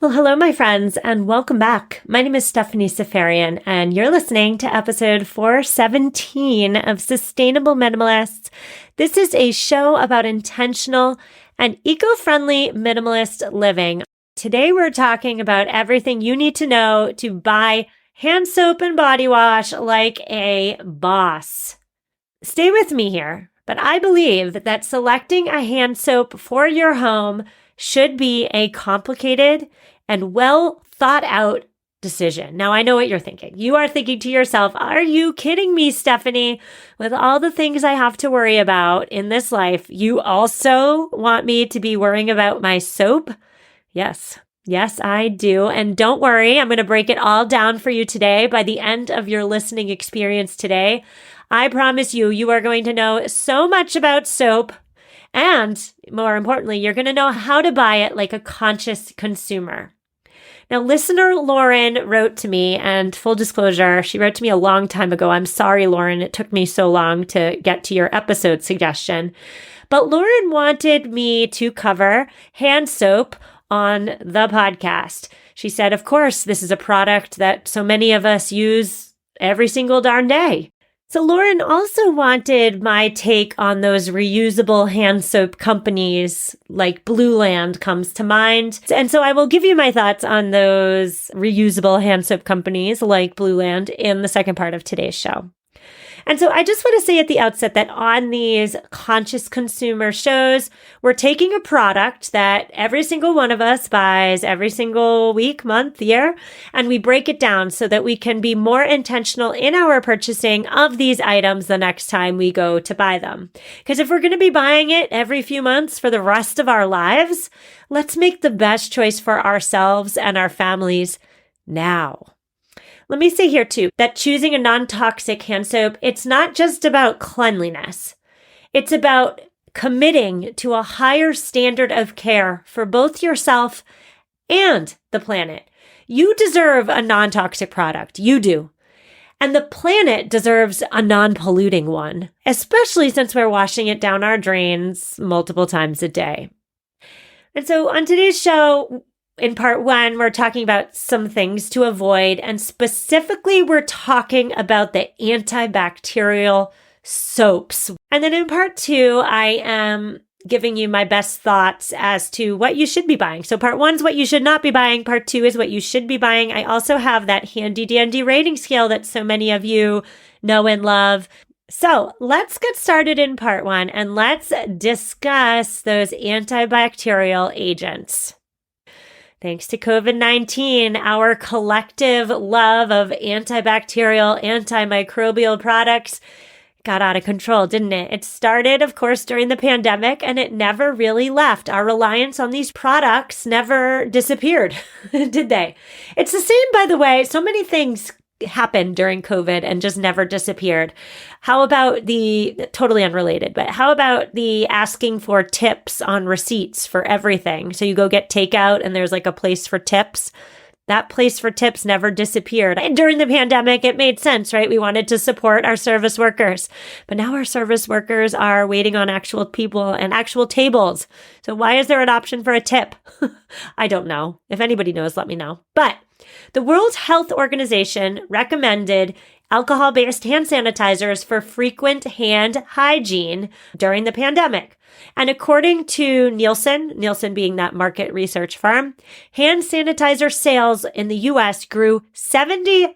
Well, hello, my friends, and welcome back. My name is Stephanie Safarian, and you're listening to episode 417 of Sustainable Minimalists. This is a show about intentional and eco-friendly minimalist living. Today, we're talking about everything you need to know to buy hand soap and body wash like a boss. Stay with me here, but I believe that selecting a hand soap for your home should be a complicated and well thought out decision. Now, I know what you're thinking. You are thinking to yourself, are you kidding me, Stephanie? With all the things I have to worry about in this life, you also want me to be worrying about my soap? Yes, I do. And don't worry, I'm going to break it all down for you today. By the end of your listening experience today, I promise you are going to know so much about soap. And more importantly, you're going to know how to buy it like a conscious consumer. Now, listener Lauren wrote to me, and full disclosure, she wrote to me a long time ago. I'm sorry, Lauren, it took me so long to get to your episode suggestion. But Lauren wanted me to cover hand soap on the podcast. She said, of course, this is a product that so many of us use every single darn day. So Lauren also wanted my take on those reusable hand soap companies, like Blueland comes to mind. And so I will give you my thoughts on those reusable hand soap companies like Blueland in the second part of today's show. And so I just want to say at the outset that on these conscious consumer shows, we're taking a product that every single one of us buys every single week, month, year, and we break it down so that we can be more intentional in our purchasing of these items the next time we go to buy them. Because if we're going to be buying it every few months for the rest of our lives, let's make the best choice for ourselves and our families now. Let me say here too, that choosing a non-toxic hand soap, it's not just about cleanliness. It's about committing to a higher standard of care for both yourself and the planet. You deserve a non-toxic product. You do. And the planet deserves a non-polluting one, especially since we're washing it down our drains multiple times a day. And so on today's show, in part one, we're talking about some things to avoid, and specifically, we're talking about the antibacterial soaps. And then in part two, I am giving you my best thoughts as to what you should be buying. So part one is what you should not be buying. Part two is what you should be buying. I also have that handy dandy rating scale that so many of you know and love. So let's get started in part one, and let's discuss those antibacterial agents. Thanks to COVID-19, our collective love of antibacterial, antimicrobial products got out of control, didn't it? It started, of course, during the pandemic, and it never really left. Our reliance on these products never disappeared, did they? It's the same, by the way. So many things happened during COVID and just never disappeared. How about totally unrelated, but how about the asking for tips on receipts for everything? So you go get takeout and there's like a place for tips. That place for tips never disappeared. And during the pandemic, it made sense, right? We wanted to support our service workers, but now our service workers are waiting on actual people and actual tables. So why is there an option for a tip? I don't know. If anybody knows, let me know. But the World Health Organization recommended alcohol-based hand sanitizers for frequent hand hygiene during the pandemic. And according to Nielsen being that market research firm, hand sanitizer sales in the U.S. grew 73%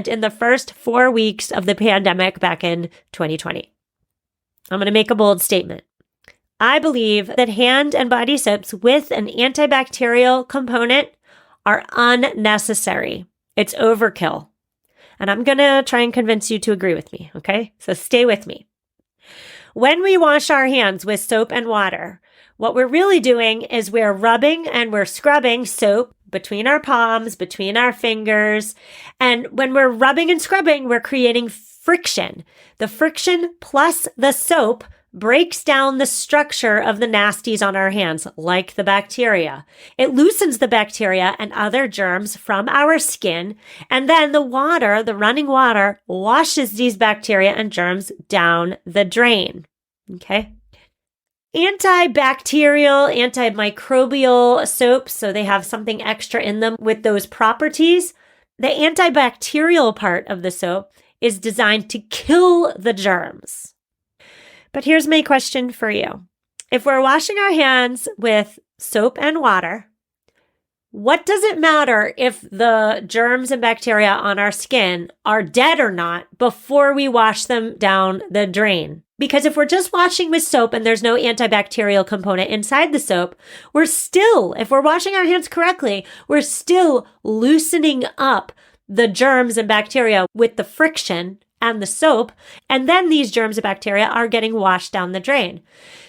in the first 4 weeks of the pandemic back in 2020. I'm going to make a bold statement. I believe that hand and body soaps with an antibacterial component are unnecessary. It's overkill. And I'm going to try and convince you to agree with me, okay? So stay with me. When we wash our hands with soap and water, what we're really doing is we're rubbing and we're scrubbing soap between our palms, between our fingers. And when we're rubbing and scrubbing, we're creating friction. The friction plus the soap breaks down the structure of the nasties on our hands, like the bacteria. It loosens the bacteria and other germs from our skin, and then the running water, washes these bacteria and germs down the drain. Okay? antibacterial, antimicrobial soaps, so they have something extra in them with those properties. The antibacterial part of the soap is designed to kill the germs. But here's my question for you. If we're washing our hands with soap and water, what does it matter if the germs and bacteria on our skin are dead or not before we wash them down the drain? Because if we're just washing with soap and there's no antibacterial component inside the soap, if we're washing our hands correctly, we're still loosening up the germs and bacteria with the friction and the soap, and then these germs and bacteria are getting washed down the drain.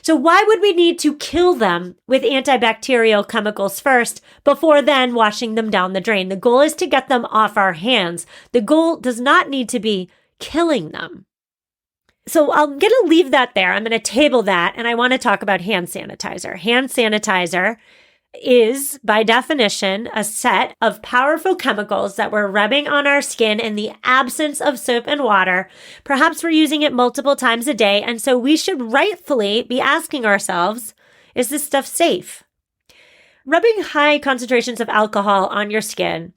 So why would we need to kill them with antibacterial chemicals first before then washing them down the drain? The goal is to get them off our hands. The goal does not need to be killing them. So I'm going to leave that there. I'm going to table that, and I want to talk about hand sanitizer. Hand sanitizer is, by definition, a set of powerful chemicals that we're rubbing on our skin in the absence of soap and water. Perhaps we're using it multiple times a day, and so we should rightfully be asking ourselves, is this stuff safe? Rubbing high concentrations of alcohol on your skin,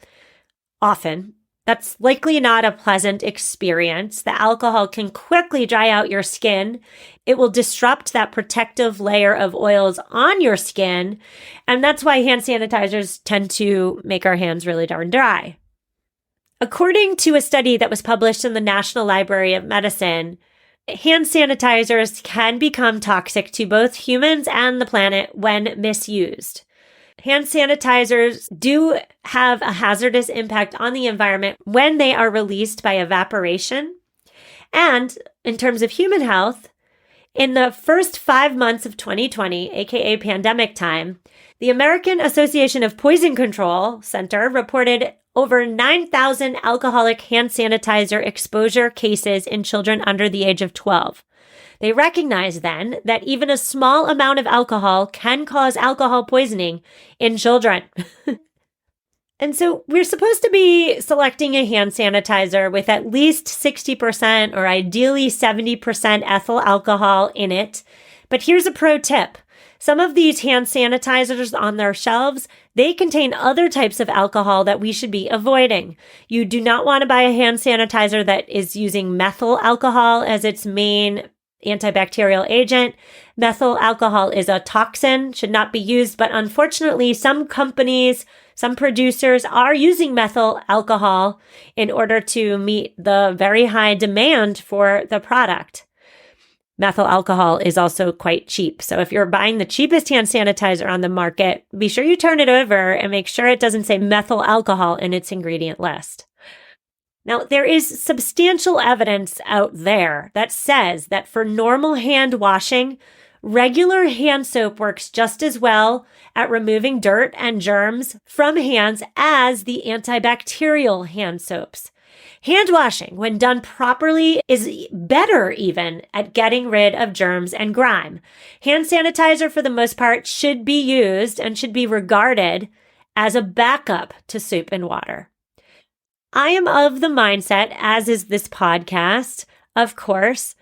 often, that's likely not a pleasant experience. The alcohol can quickly dry out your skin. It will disrupt that protective layer of oils on your skin. And that's why hand sanitizers tend to make our hands really darn dry. According to a study that was published in the National Library of Medicine, hand sanitizers can become toxic to both humans and the planet when misused. Hand sanitizers do have a hazardous impact on the environment when they are released by evaporation. And in terms of human health, in the first 5 months of 2020, aka pandemic time, the American Association of Poison Control Center reported over 9,000 alcoholic hand sanitizer exposure cases in children under the age of 12. They recognize then that even a small amount of alcohol can cause alcohol poisoning in children. And so we're supposed to be selecting a hand sanitizer with at least 60% or ideally 70% ethyl alcohol in it. But here's a pro tip. Some of these hand sanitizers on their shelves, they contain other types of alcohol that we should be avoiding. You do not want to buy a hand sanitizer that is using methyl alcohol as its main antibacterial agent. Methyl alcohol is a toxin, should not be used, but unfortunately, some companies, some producers are using methyl alcohol in order to meet the very high demand for the product. Methyl alcohol is also quite cheap. So if you're buying the cheapest hand sanitizer on the market, be sure you turn it over and make sure it doesn't say methyl alcohol in its ingredient list. Now, there is substantial evidence out there that says that for normal hand washing, regular hand soap works just as well at removing dirt and germs from hands as the antibacterial hand soaps. Hand washing, when done properly, is better even at getting rid of germs and grime. Hand sanitizer, for the most part, should be used and should be regarded as a backup to soap and water. I am of the mindset, as is this podcast, of course,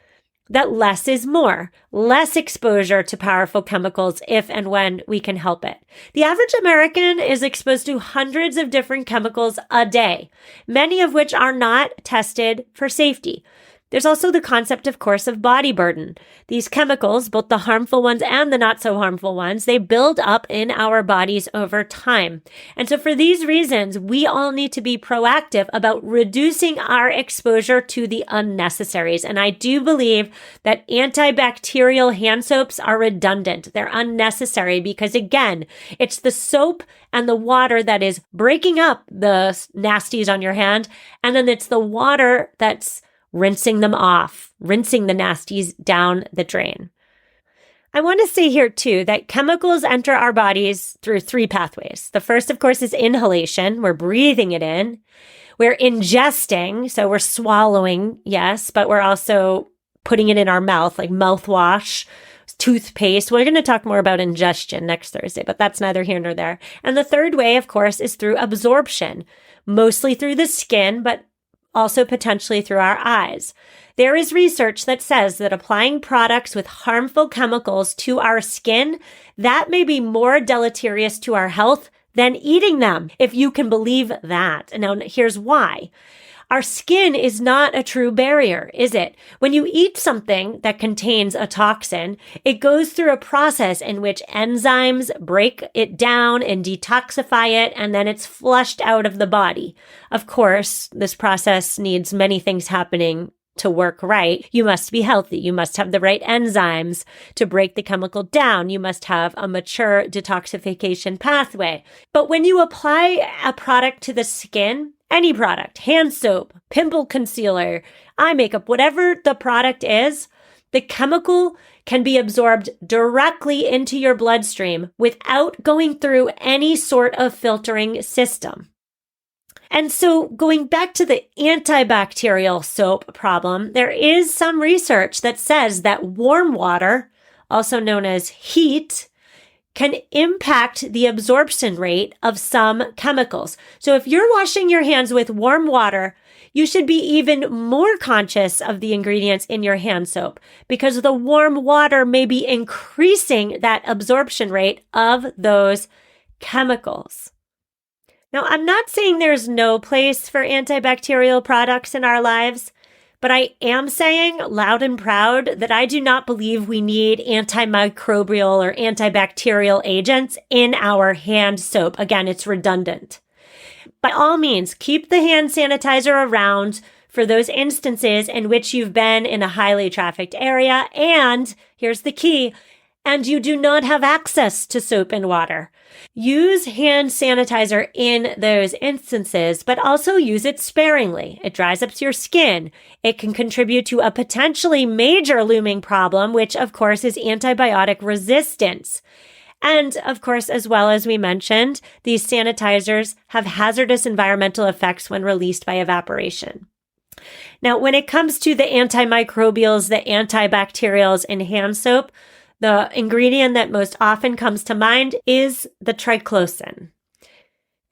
that less is more. Less exposure to powerful chemicals if and when we can help it. The average American is exposed to hundreds of different chemicals a day, many of which are not tested for safety. There's also the concept, of course, of body burden. These chemicals, both the harmful ones and the not so harmful ones, they build up in our bodies over time. And so for these reasons, we all need to be proactive about reducing our exposure to the unnecessaries. And I do believe that antibacterial hand soaps are redundant. They're unnecessary because, again, it's the soap and the water that is breaking up the nasties on your hand. And then it's the water that's rinsing them off, rinsing the nasties down the drain. I want to say here too that chemicals enter our bodies through 3 pathways. The first, of course, is inhalation. We're breathing it in. We're ingesting, so we're swallowing, yes, but we're also putting it in our mouth, like mouthwash, toothpaste. We're going to talk more about ingestion next Thursday, but that's neither here nor there. And the third way, of course, is through absorption, mostly through the skin, but also potentially through our eyes. There is research that says that applying products with harmful chemicals to our skin, that may be more deleterious to our health than eating them, if you can believe that. And now here's why. Our skin is not a true barrier, is it? When you eat something that contains a toxin, it goes through a process in which enzymes break it down and detoxify it, and then it's flushed out of the body. Of course, this process needs many things happening to work right. You must be healthy. You must have the right enzymes to break the chemical down. You must have a mature detoxification pathway. But when you apply a product to the skin, any product, hand soap, pimple concealer, eye makeup, whatever the product is, the chemical can be absorbed directly into your bloodstream without going through any sort of filtering system. And so going back to the antibacterial soap problem, there is some research that says that warm water, also known as heat, can impact the absorption rate of some chemicals. So if you're washing your hands with warm water, you should be even more conscious of the ingredients in your hand soap because the warm water may be increasing that absorption rate of those chemicals. Now, I'm not saying there's no place for antibacterial products in our lives, but I am saying loud and proud that I do not believe we need antimicrobial or antibacterial agents in our hand soap. Again, it's redundant. By all means, keep the hand sanitizer around for those instances in which you've been in a highly trafficked area. And here's the key, and you do not have access to soap and water. Use hand sanitizer in those instances, but also use it sparingly. It dries up your skin. It can contribute to a potentially major looming problem, which of course is antibiotic resistance. And of course, as well as we mentioned, these sanitizers have hazardous environmental effects when released by evaporation. Now, when it comes to the antimicrobials, the antibacterials in hand soap, the ingredient that most often comes to mind is the triclosan.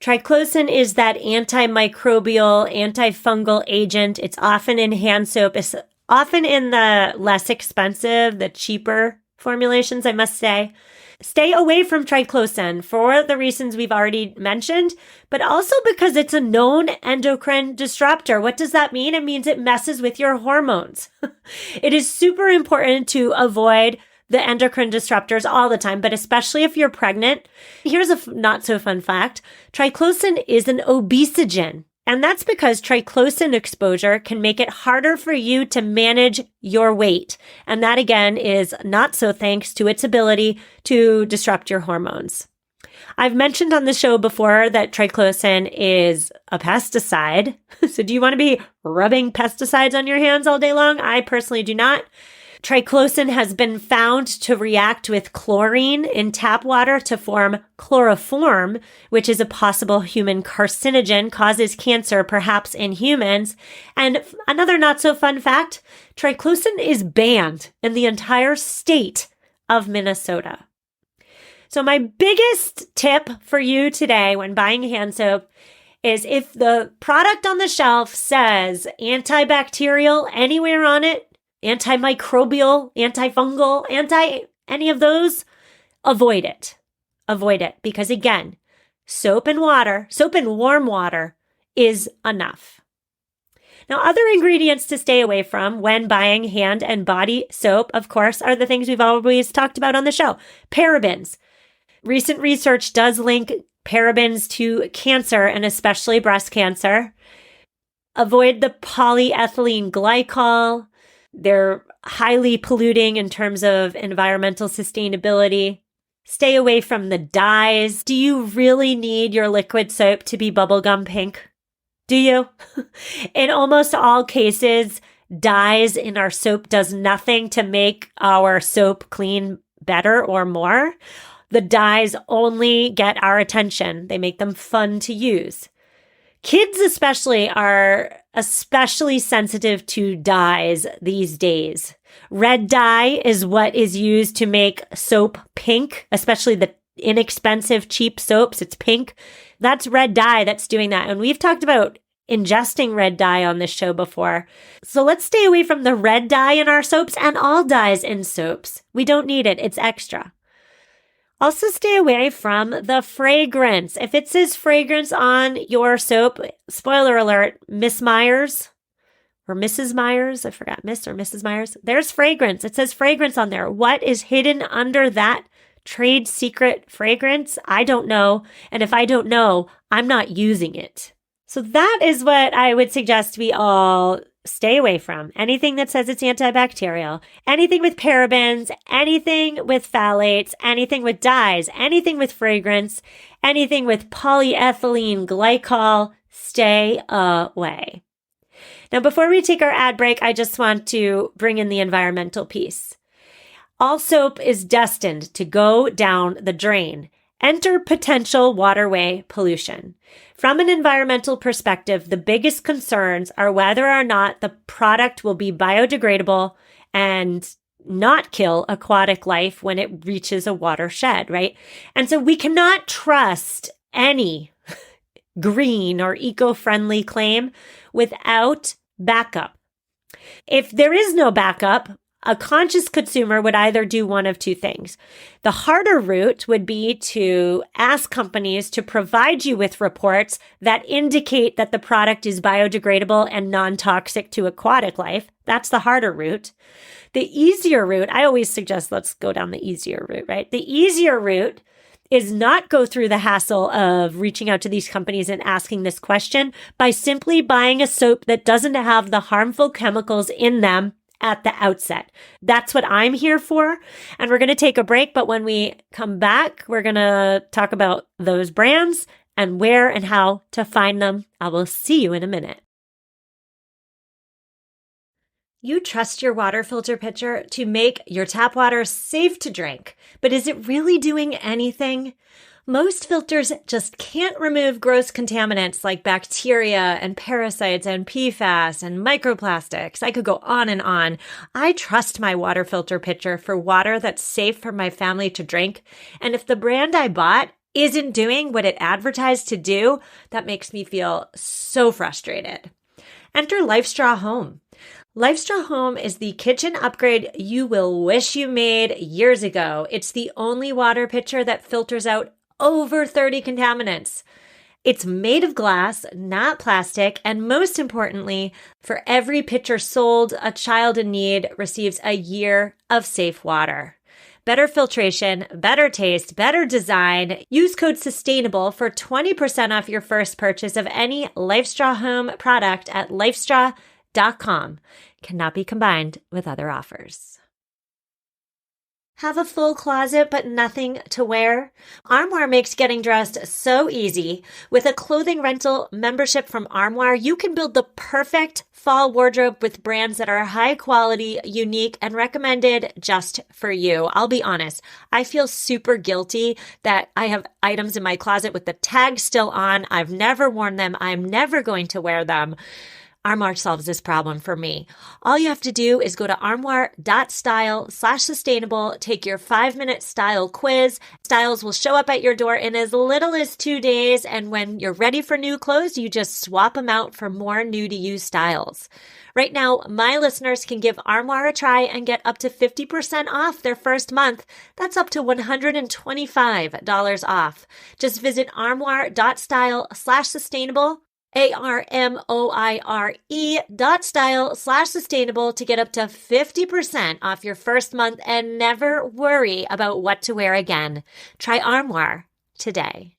Triclosan is that antimicrobial, antifungal agent. It's often in hand soap. It's often in the less expensive, the cheaper formulations, I must say. Stay away from triclosan for the reasons we've already mentioned, but also because it's a known endocrine disruptor. What does that mean? It means it messes with your hormones. It is super important to avoid the endocrine disruptors all the time, but especially if you're pregnant. Here's a not so fun fact. Triclosan is an obesogen, and that's because triclosan exposure can make it harder for you to manage your weight. And that again is not so thanks to its ability to disrupt your hormones. I've mentioned on the show before that triclosan is a pesticide. So do you want to be rubbing pesticides on your hands all day long? I personally do not. Triclosan has been found to react with chlorine in tap water to form chloroform, which is a possible human carcinogen, causes cancer, perhaps in humans. And another not so fun fact, triclosan is banned in the entire state of Minnesota. So my biggest tip for you today when buying hand soap is if the product on the shelf says antibacterial anywhere on it, antimicrobial, antifungal, any of those, avoid it. Avoid it. Because again, soap and warm water is enough. Now, other ingredients to stay away from when buying hand and body soap, of course, are the things we've always talked about on the show. Parabens. Recent research does link parabens to cancer and especially breast cancer. Avoid the polyethylene glycol. They're highly polluting in terms of environmental sustainability. Stay away from the dyes. Do you really need your liquid soap to be bubblegum pink? Do you? In almost all cases, dyes in our soap does nothing to make our soap clean better or more. The dyes only get our attention. They make them fun to use. Kids especially are especially sensitive to dyes these days. Red dye is what is used to make soap pink, especially the inexpensive, cheap soaps. It's pink. That's red dye that's doing that. And we've talked about ingesting red dye on this show before. So let's stay away from the red dye in our soaps and all dyes in soaps. We don't need it. It's extra. Also stay away from the fragrance. If it says fragrance on your soap, spoiler alert, Miss Myers or Mrs. Myers, I forgot, Miss or Mrs. Myers, there's fragrance. It says fragrance on there. What is hidden under that trade secret fragrance? I don't know. And if I don't know, I'm not using it. So that is what I would suggest we all stay away from. Anything that says it's antibacterial, anything with parabens, anything with phthalates, anything with dyes, anything with fragrance, anything with polyethylene glycol, stay away. Now, before we take our ad break, I just want to bring in the environmental piece. All soap is destined to go down the drain. Enter potential waterway pollution. From an environmental perspective, the biggest concerns are whether or not the product will be biodegradable and not kill aquatic life when it reaches a watershed, right? And so we cannot trust any green or eco-friendly claim without backup. If there is no backup, a conscious consumer would either do one of two things. The harder route would be to ask companies to provide you with reports that indicate that the product is biodegradable and non-toxic to aquatic life. That's the harder route. The easier route, I always suggest let's go down the easier route, right? The easier route is not go through the hassle of reaching out to these companies and asking this question by simply buying a soap that doesn't have the harmful chemicals in them at the outset. That's what I'm here for. And we're going to take a break. But when we come back, we're going to talk about those brands and where and how to find them. I will see you in a minute. You trust your water filter pitcher to make your tap water safe to drink, but is it really doing anything? Most filters just can't remove gross contaminants like bacteria and parasites and PFAS and microplastics. I could go on and on. I trust my water filter pitcher for water that's safe for my family to drink. And if the brand I bought isn't doing what it advertised to do, that makes me feel so frustrated. Enter LifeStraw Home. LifeStraw Home is the kitchen upgrade you will wish you made years ago. It's the only water pitcher that filters out over 30 contaminants. It's made of glass, not plastic, and most importantly, for every pitcher sold, a child in need receives a year of safe water. Better filtration, better taste, better design. Use code SUSTAINABLE for 20% off your first purchase of any LifeStraw Home product at lifestraw.com. Cannot be combined with other offers. Have a full closet but nothing to wear? Armoire makes getting dressed so easy. With a clothing rental membership from Armoire, you can build the perfect fall wardrobe with brands that are high quality, unique, and recommended just for you. I'll be honest, I feel super guilty that I have items in my closet with the tag still on. I've never worn them. I'm never going to wear them. Armoire solves this problem for me. All you have to do is go to armoire.style/sustainable, take your 5-minute style quiz. Styles will show up at your door in as little as 2 days, and when you're ready for new clothes, you just swap them out for more new-to-you styles. Right now, my listeners can give Armoire a try and get up to 50% off their first month. That's up to $125 off. Just visit armoire.style/sustainable. ARMOIRE.style/sustainable to get up to 50% off your first month and never worry about what to wear again. Try Armoire today.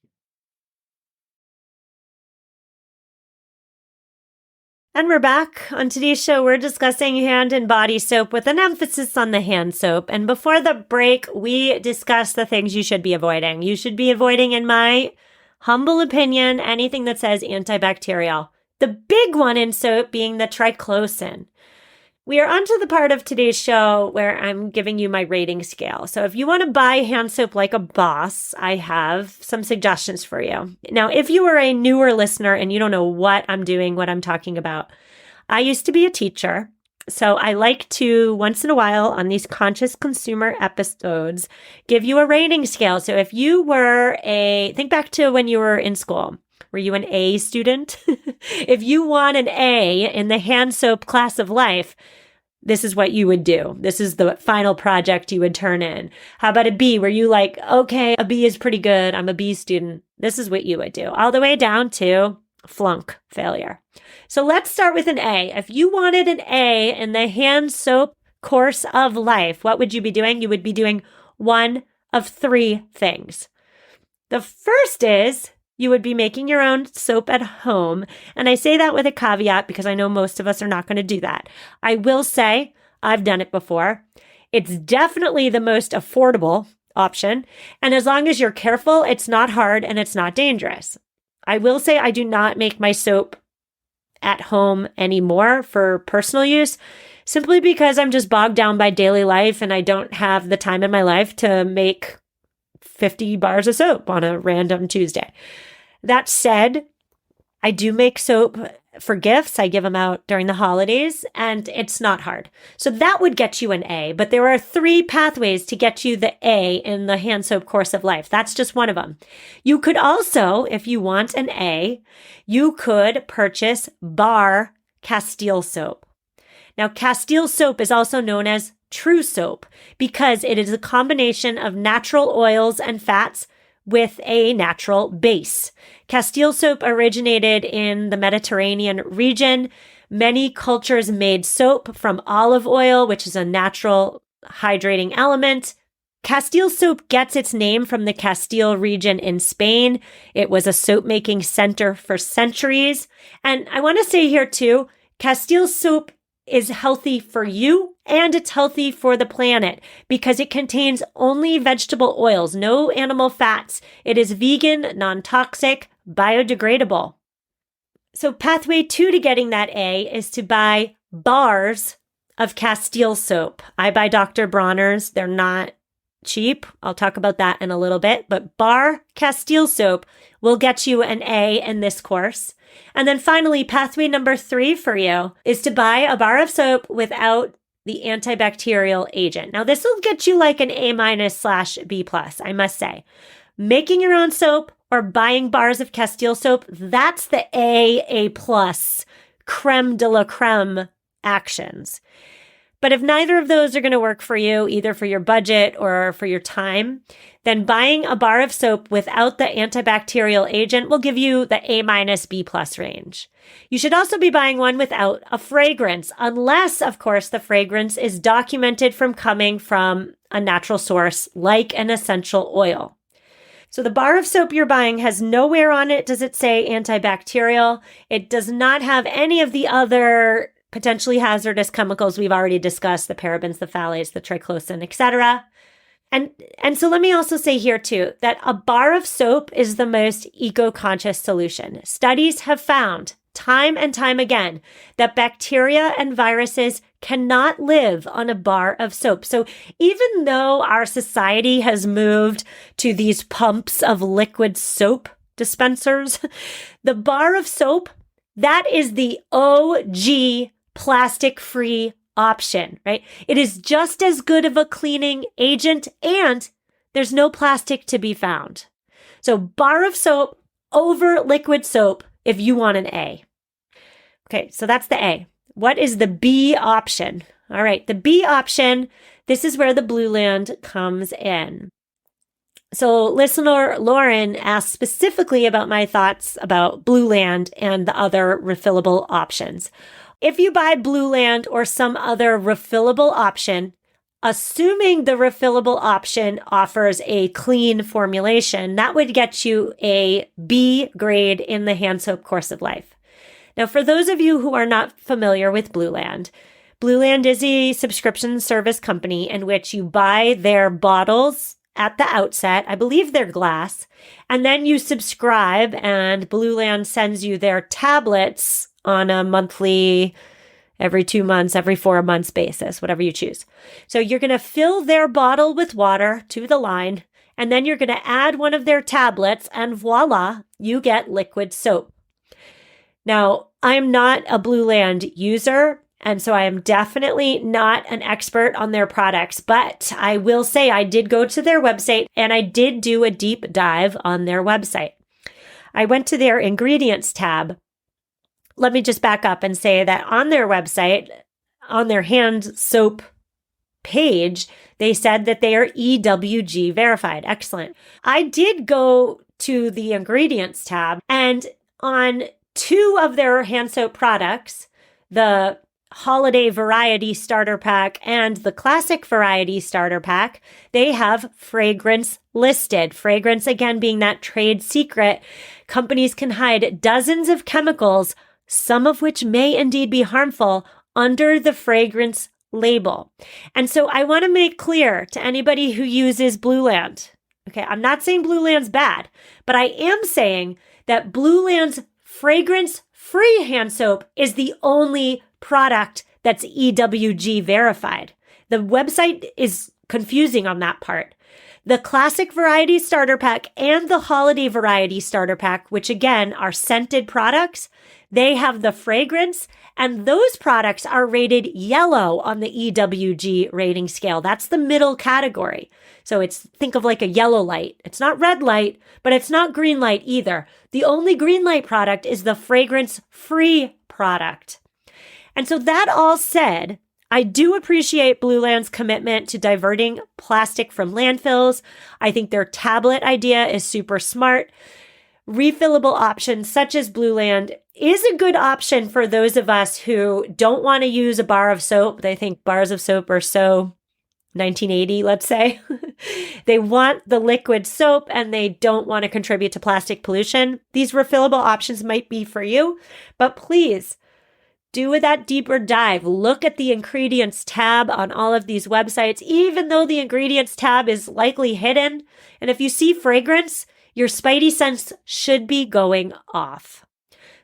And we're back. On today's show, we're discussing hand and body soap with an emphasis on the hand soap. And before the break, we discussed the things you should be avoiding. You should be avoiding, in my humble opinion, anything that says antibacterial. The big one in soap being the Triclosan. We are onto the part of today's show where I'm giving you my rating scale. So if you want to buy hand soap like a boss, I have some suggestions for you. Now, if you are a newer listener and you don't know what I'm doing, what I'm talking about, I used to be a teacher. So I like to, once in a while on these conscious consumer episodes, give you a rating scale. So if you were think back to when you were in school. Were you an A student? If you want an A in the hand soap class of life, this is what you would do. This is the final project you would turn in. How about a B? Were you like, okay, a B is pretty good. I'm a B student. This is what you would do. All the way down to flunk, failure. So let's start with an A. If you wanted an A in the hand soap course of life, what would you be doing? You would be doing one of three things. The first is you would be making your own soap at home. And I say that with a caveat because I know most of us are not going to do that. I will say I've done it before. It's definitely the most affordable option. And as long as you're careful, it's not hard and it's not dangerous. I will say I do not make my soap at home anymore for personal use, simply because I'm just bogged down by daily life and I don't have the time in my life to make 50 bars of soap on a random Tuesday. That said, I do make soap for gifts. I give them out during the holidays and it's not hard. So that would get you an A, but there are three pathways to get you the A in the hand soap course of life. That's just one of them. You could also, if you want an A, you could purchase bar Castile soap. Now, Castile soap is also known as true soap because it is a combination of natural oils and fats with a natural base. Castile soap originated in the Mediterranean region. Many cultures made soap from olive oil, which is a natural hydrating element. Castile soap gets its name from the Castile region in Spain. It was a soap-making center for centuries. And I want to say here too, Castile soap is healthy for you and it's healthy for the planet because it contains only vegetable oils, no animal fats. It is vegan, non-toxic, biodegradable. So pathway 2 to getting that A is to buy bars of Castile soap. I buy Dr. Bronner's. They're not cheap. I'll talk about that in a little bit, but bar Castile soap will get you an A in this course. And then finally, pathway number 3 for you is to buy a bar of soap without the antibacterial agent. Now, this will get you like an A-/B+, I must say. Making your own soap or buying bars of Castile soap, that's the A+, creme de la creme actions. But if neither of those are going to work for you, either for your budget or for your time, then buying a bar of soap without the antibacterial agent will give you the A-B+ range. You should also be buying one without a fragrance, unless, of course, the fragrance is documented from coming from a natural source like an essential oil. So the bar of soap you're buying has nowhere on it does it say antibacterial. It does not have any of the other potentially hazardous chemicals we've already discussed, the parabens, the phthalates, the triclosan, etc. And so let me also say here too, that a bar of soap is the most eco-conscious solution. Studies have found time and time again that bacteria and viruses cannot live on a bar of soap. So even though our society has moved to these pumps of liquid soap dispensers, the bar of soap, that is the OG plastic-free option, right? It is just as good of a cleaning agent and there's no plastic to be found. So bar of soap over liquid soap if you want an A. Okay, so that's the A. What is the B option? All right, the B option, this is where the Blue Land comes in. So listener Lauren asked specifically about my thoughts about Blue Land and the other refillable options. If you buy Blue Land or some other refillable option, assuming the refillable option offers a clean formulation, that would get you a B grade in the hand soap course of life. Now, for those of you who are not familiar with Blue Land is a subscription service company in which you buy their bottles at the outset. I believe they're glass. And then you subscribe and Blue Land sends you their tablets on a monthly, every 2 months, every 4 months basis, whatever you choose. So you're going to fill their bottle with water to the line, and then you're going to add one of their tablets, and voila, you get liquid soap. Now, I'm not a Blue Land user, and so I am definitely not an expert on their products, but I will say I did go to their website and I did do a deep dive on their website. I went to their ingredients tab. Let me just back up and say that on their website, on their hand soap page, they said that they are EWG verified. Excellent. I did go to the ingredients tab, and on 2 of their hand soap products, the holiday variety starter pack and the classic variety starter pack, they have fragrance listed. Fragrance, again, being that trade secret. Companies can hide dozens of chemicals, some of which may indeed be harmful, under the fragrance label. And so I want to make clear to anybody who uses Blueland, okay, I'm not saying Blueland's bad, but I am saying that Blueland's fragrance-free hand soap is the only product that's EWG verified. The website is confusing on that part. The classic variety starter pack and the holiday variety starter pack, which again are scented products, they have the fragrance, and those products are rated yellow on the EWG rating scale. That's the middle category. So think of like a yellow light. It's not red light, but it's not green light either. The only green light product is the fragrance-free product. And so that all said, I do appreciate Blueland's commitment to diverting plastic from landfills. I think their tablet idea is super smart. Refillable options such as Blueland is a good option for those of us who don't want to use a bar of soap. They think bars of soap are so 1980, let's say. They want the liquid soap and they don't want to contribute to plastic pollution. These refillable options might be for you, but please do that deeper dive. Look at the ingredients tab on all of these websites, even though the ingredients tab is likely hidden. And if you see fragrance, your spidey sense should be going off.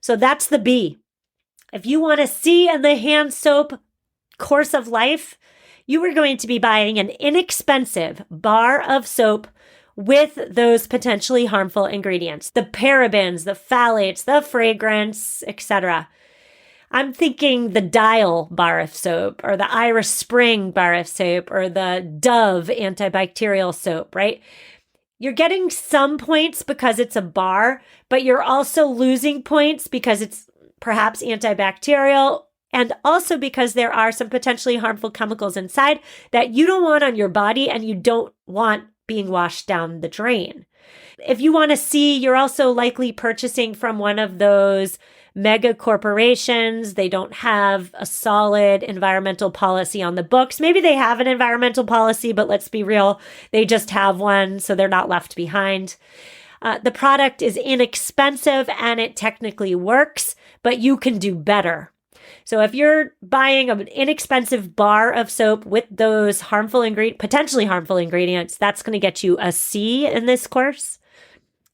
So that's the B. If you want to see in the hand soap course of life, you are going to be buying an inexpensive bar of soap with those potentially harmful ingredients, the parabens, the phthalates, the fragrance, etc. I'm thinking the Dial bar of soap or the Iris Spring bar of soap or the Dove antibacterial soap, right? You're getting some points because it's a bar, but you're also losing points because it's perhaps antibacterial and also because there are some potentially harmful chemicals inside that you don't want on your body and you don't want being washed down the drain. If you want to see, you're also likely purchasing from one of those mega corporations. They don't have a solid environmental policy on the books. Maybe they have an environmental policy, but let's be real, they just have one, so they're not left behind. The product is inexpensive and it technically works, but you can do better. So if you're buying an inexpensive bar of soap with those potentially harmful ingredients, that's going to get you a C in this course.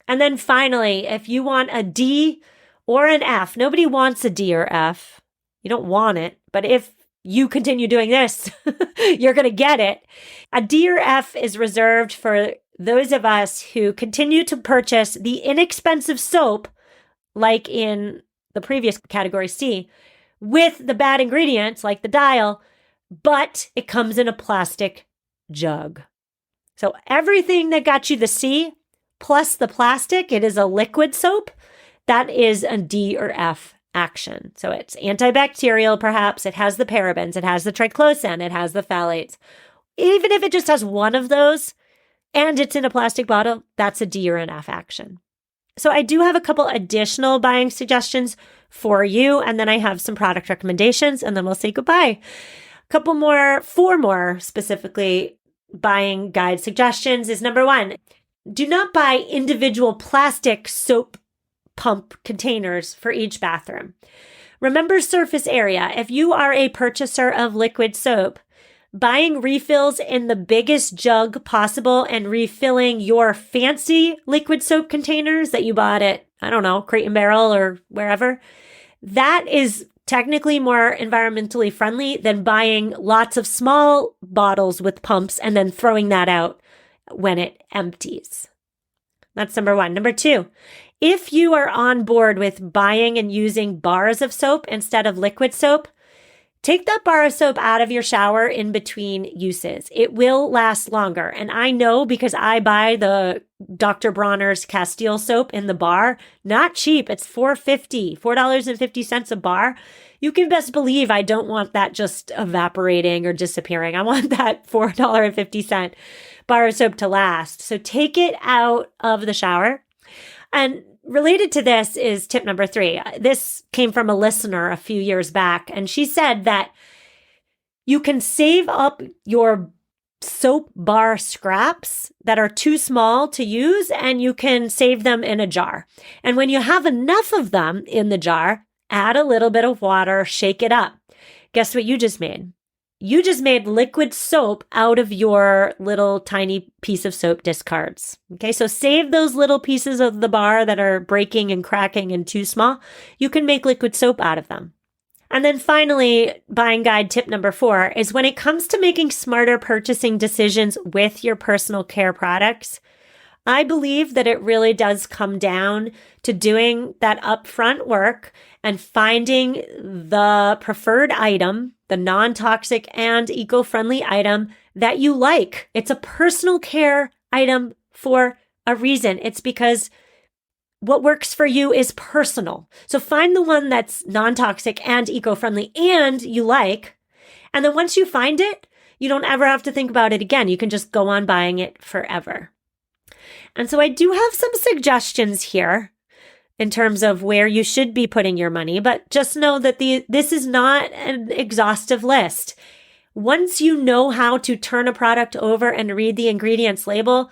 And then finally, if you want a D or an F, nobody wants a D or F. You don't want it, but if you continue doing this, you're going to get it. A D or F is reserved for those of us who continue to purchase the inexpensive soap, like in the previous category C, with the bad ingredients like the Dial, but it comes in a plastic jug. So everything that got you the C plus the plastic, it is a liquid soap, that is a D or F action. So it's antibacterial, perhaps. It has the parabens. It has the triclosan. It has the phthalates. Even if it just has one of those and it's in a plastic bottle, that's a D or an F action. So I do have a couple additional buying suggestions for you. And then I have some product recommendations and then we'll say goodbye. Four more specifically buying guide suggestions is number 1, do not buy individual plastic soap pump containers for each bathroom. Remember surface area. If you are a purchaser of liquid soap, buying refills in the biggest jug possible and refilling your fancy liquid soap containers that you bought at, I don't know, Crate and Barrel or wherever, that is technically more environmentally friendly than buying lots of small bottles with pumps and then throwing that out when it empties. That's number 1. Number 2, if you are on board with buying and using bars of soap instead of liquid soap, take that bar of soap out of your shower in between uses. It will last longer. And I know because I buy the Dr. Bronner's Castile soap in the bar. Not cheap. It's $4.50 a bar. You can best believe I don't want that just evaporating or disappearing. I want that $4.50 bar of soap to last. So take it out of the shower. And related to this is tip number 3. This came from a listener a few years back, and she said that you can save up your soap bar scraps that are too small to use, and you can save them in a jar. And when you have enough of them in the jar, add a little bit of water, shake it up. Guess what you just made? You just made liquid soap out of your little tiny piece of soap discards. Okay, so save those little pieces of the bar that are breaking and cracking and too small. You can make liquid soap out of them. And then finally, buying guide tip number 4 is when it comes to making smarter purchasing decisions with your personal care products, I believe that it really does come down to doing that upfront work and finding the preferred item, the non-toxic and eco-friendly item that you like. It's a personal care item for a reason. It's because what works for you is personal. So find the one that's non-toxic and eco-friendly and you like. And then once you find it, you don't ever have to think about it again. You can just go on buying it forever. And so I do have some suggestions here in terms of where you should be putting your money, but just know that this is not an exhaustive list. Once you know how to turn a product over and read the ingredients label,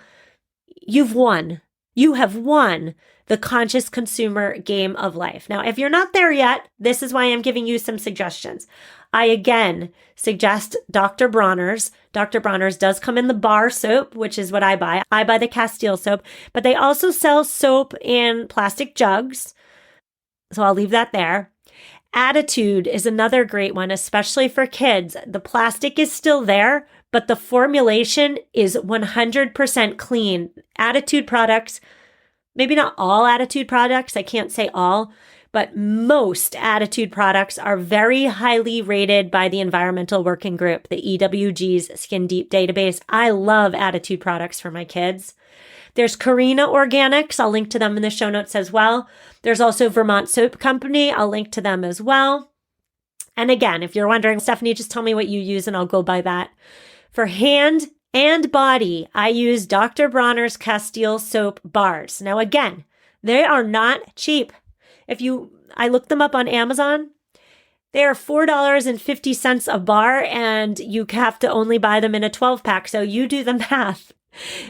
you've won. You have won the conscious consumer game of life. Now, if you're not there yet, this is why I'm giving you some suggestions. I again suggest Dr. Bronner's. Dr. Bronner's does come in the bar soap, which is what I buy. I buy the Castile soap, but they also sell soap in plastic jugs. So I'll leave that there. Attitude is another great one, especially for kids. The plastic is still there, but the formulation is 100% clean. Attitude products, maybe not all Attitude products, I can't say all, but most Attitude products are very highly rated by the Environmental Working Group, the EWG's Skin Deep database. I love Attitude products for my kids. There's Carina Organics. I'll link to them in the show notes as well. There's also Vermont Soap Company. I'll link to them as well. And again, if you're wondering, Stephanie, just tell me what you use and I'll go by that. For hand and body, I use Dr. Bronner's Castile soap bars. Now again, they are not cheap. I looked them up on Amazon. They are $4.50 a bar and you have to only buy them in a 12-pack. So you do the math.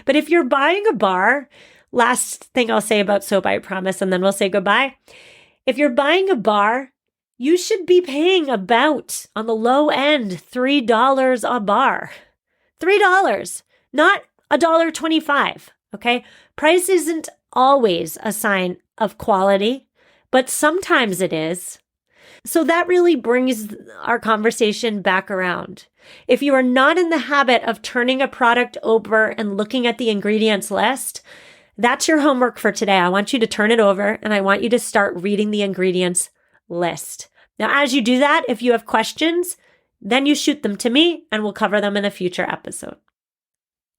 But if you're buying a bar, last thing I'll say about soap, I promise, and then we'll say goodbye. If you're buying a bar, you should be paying about, on the low end, $3 a bar. $3, not $1.25, okay? Price isn't always a sign of quality, but sometimes it is. So that really brings our conversation back around. If you are not in the habit of turning a product over and looking at the ingredients list, that's your homework for today. I want you to turn it over and I want you to start reading the ingredients list. Now, as you do that, if you have questions, then you shoot them to me and we'll cover them in a future episode.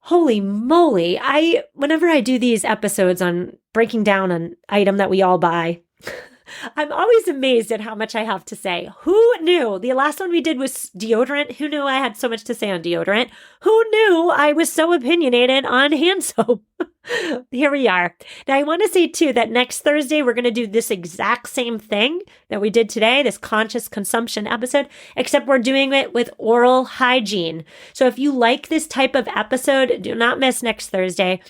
Holy moly. Whenever I do these episodes on breaking down an item that we all buy, I'm always amazed at how much I have to say. Who knew? The last one we did was deodorant. Who knew I had so much to say on deodorant? Who knew I was so opinionated on hand soap? Here we are. Now, I want to say, too, that next Thursday, we're going to do this exact same thing that we did today, this conscious consumption episode, except we're doing it with oral hygiene. So if you like this type of episode, do not miss next Thursday.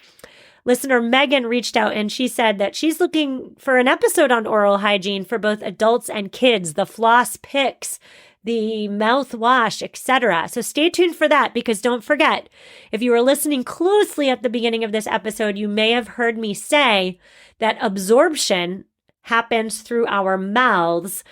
Listener Megan reached out and she said that she's looking for an episode on oral hygiene for both adults and kids, the floss picks, the mouthwash, etc. So stay tuned for that because don't forget, if you were listening closely at the beginning of this episode, you may have heard me say that absorption happens through our mouths.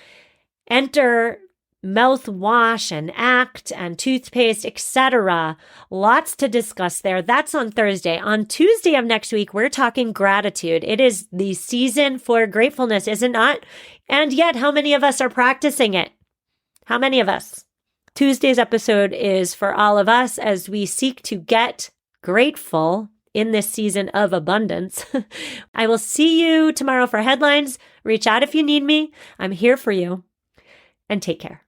Enter mouthwash and act and toothpaste, etc. Lots to discuss there. That's on Thursday. On Tuesday of next week, we're talking gratitude. It is the season for gratefulness, is it not? And yet, how many of us are practicing it? How many of us? Tuesday's episode is for all of us as we seek to get grateful in this season of abundance. I will see you tomorrow for headlines. Reach out if you need me. I'm here for you. And take care.